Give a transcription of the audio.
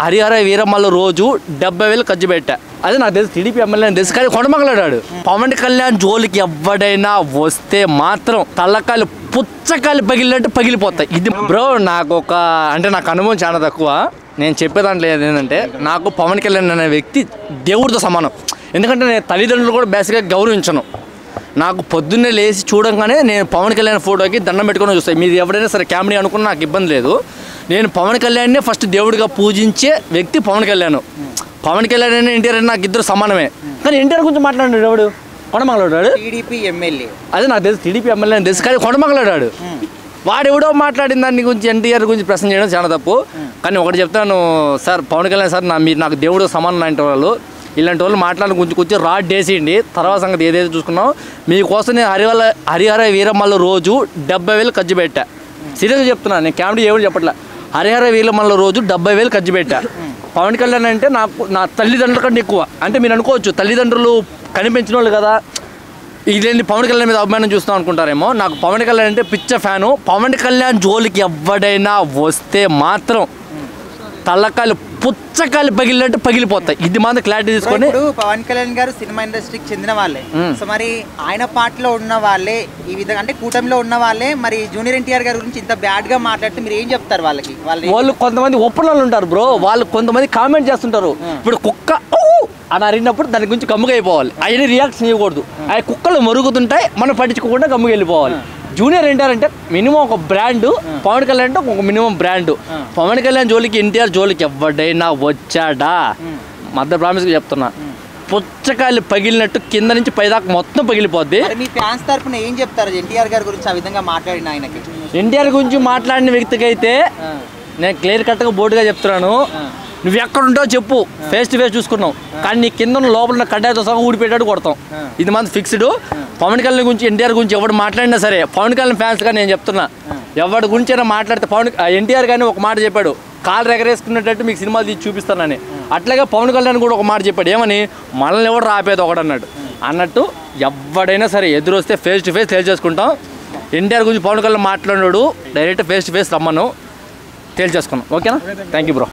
హరిహర వీరమల్ల రోజు 70,000 ఖర్చు పెట్టా. అదే నాకు తెలుసు, టీడీపీ ఎమ్మెల్యే తెలుసు, కానీ కొండమగలాడాడు. పవన్ కళ్యాణ్ జోలికి ఎవడైనా వస్తే మాత్రం తల్లకాయలు పుచ్చకాయలు పగిలినట్టు పగిలిపోతాయి. ఇది బ్రో నాకు నాకు అనుభవం చాలా తక్కువ. నేను చెప్పేదాంట్లో ఏంటంటే, నాకు పవన్ కళ్యాణ్ అనే వ్యక్తి దేవుడితో సమానం. ఎందుకంటే నేను తల్లిదండ్రులు కూడా బేసిక్గా గౌరవించను. నాకు పొద్దున్నే లేచి చూడంగానే నేను పవన్ కళ్యాణ్ ఫోటోకి దండం పెట్టుకొని చూస్తాను. మీరు ఎవరైనా సరే కామెడీ అనుకున్న నాకు ఇబ్బంది లేదు. నేను పవన్ కళ్యాణ్నే ఫస్ట్ దేవుడిగా పూజించే వ్యక్తి పవన్ కళ్యాణ్. పవన్ కళ్యాణ్ అయినా ఎన్టీఆర్ అయినా నాకు ఇద్దరు సమానమే. కానీ ఎన్టీఆర్ గురించి మాట్లాడాడు ఎవడు? కొండమగలాడాడు. టీడీపీ ఎమ్మెల్యే, అదే నాకు తెలుసు, టీడీపీ ఎమ్మెల్యే అని తెలుసు, కానీ కొండమగలాడాడు. వాడెవడో మాట్లాడిన దాని గురించి ఎన్టీఆర్ గురించి ప్రశ్న చేయడం చాలా తప్పు. కానీ ఒకటి చెప్తాను సార్, పవన్ కళ్యాణ్ సార్ మీరు నాకు దేవుడు సమానం లాంటి వాళ్ళు. ఇలాంటి వాళ్ళు మాట్లాడిన కొంచెం రాడ్ వేసేయండి, తర్వాత సంగతి ఏదైతే చూసుకున్నాం. మీకోసం నేను హరిహర వీరమల్ల రోజు 70,000 ఖర్చు పెట్టా. సీరియస్గా చెప్తున్నా, నేను కామెడీ ఏమిటి చెప్పట్లే. హరిహర వీరమల్ల రోజు 70,000 ఖర్చు పెట్టా. పవన్ కళ్యాణ్ అంటే నా తల్లిదండ్రుల కంటే ఎక్కువ. అంటే మీరు అనుకోవచ్చు తల్లిదండ్రులు కనిపించిన వాళ్ళు కదా, ఇదేంటి పవన్ కళ్యాణ్ మీద అభిమానం చూస్తాం అనుకుంటారేమో. నాకు పవన్ కళ్యాణ్ అంటే పిచ్చ ఫ్యాను. పవన్ కళ్యాణ్ జోలికి ఎవడైనా వస్తే మాత్రం తల్లకాయలు పుచ్చకాయలు పగిలినట్టు పగిలిపోతాయి. ఇది మాత్రం క్లారిటీ తీసుకొని. పవన్ కళ్యాణ్ గారు సినిమా ఇండస్ట్రీకి చెందిన వాళ్ళే. సో మరి ఆయన పార్టీలో ఉన్న వాళ్ళే ఈ విధంగా, అంటే కూటమిలో ఉన్న వాళ్ళే మరి జూనియర్ ఎన్టీఆర్ గారి గురించి ఇంత బ్యాడ్ గా మాట్లాడితే మీరు ఏం చెప్తారు వాళ్ళకి? వాళ్ళు కొంతమంది ఒప్పందాలు ఉంటారు బ్రో. వాళ్ళు కొంతమంది కామెంట్ చేస్తుంటారు. ఇప్పుడు కుక్క అని అరిగినప్పుడు దాని గురించి గమ్ముగా అయిపోవాలి. అవన్నీ రియాక్షన్ ఇవ్వకూడదు. అవి కుక్కలు మరుగుతుంటాయి, మనం పట్టించుకోకుండా గమ్ముగా వెళ్ళిపోవాలి. జూనియర్ ఎన్టీఆర్ అంటే మినిమం ఒక బ్రాండ్, పవన్ కళ్యాణ్ అంటే ఒక మినిమం బ్రాండ్. పవన్ కళ్యాణ్ జోలికి ఎన్టీఆర్ జోలికి ఎవడైనా వచ్చాడా, మధ్య ప్రామిస్గా చెప్తున్నా, పుచ్చకాయలు పగిలినట్టు కింద నుంచి పైదాకా మొత్తం పగిలిపోద్ది. మీ ఫ్యాన్స్ తరపున ఏం చెప్తారు ఎన్టీఆర్ గారి గురించి ఆ విధంగా మాట్లాడిన ఆయనకి? ఎన్టీఆర్ గురించి మాట్లాడిన వ్యక్తికి అయితే నేను క్లియర్ కట్గా బోర్డుగా చెప్తున్నాను, నువ్వు ఎక్కడుంటావు చెప్పు, ఫేస్ టు ఫేస్ చూసుకున్నావు, కానీ నీ కింద లోపల కడ్డాయితో సహా ఊడిపెట్టాడు కొడతాం. ఇది మాత్రం ఫిక్స్డ్. పవన్ కళ్యాణ్ గురించి ఎన్టీఆర్ గురించి ఎవడు మాట్లాడినా సరే, పవన్ కళ్యాణ్ ఫ్యాన్స్గా నేను చెప్తున్నా, ఎవరి గురించి అయినా మాట్లాడితే ఎన్టీఆర్ కానీ ఒక మాట చెప్పాడు, కాళ్ళు ఎగరేసుకున్నట్టు మీకు సినిమాలు తీసి చూపిస్తానని. అట్లాగే పవన్ కళ్యాణ్ కూడా ఒక మాట చెప్పాడు, ఏమని, మనల్ని ఎవడు రాపేది ఒకడు అన్నట్టు ఎవడైనా సరే ఎదురు వస్తే ఫేస్ టు ఫేస్ తేల్చేసుకుంటాం. ఎన్టీఆర్ గురించి పవన్ కళ్యాణ్ మాట్లాడినాడు, డైరెక్ట్ ఫేస్ టు ఫేస్ రమ్మను, తేల్చేసుకున్నాం. ఓకేనా? Thank you bro.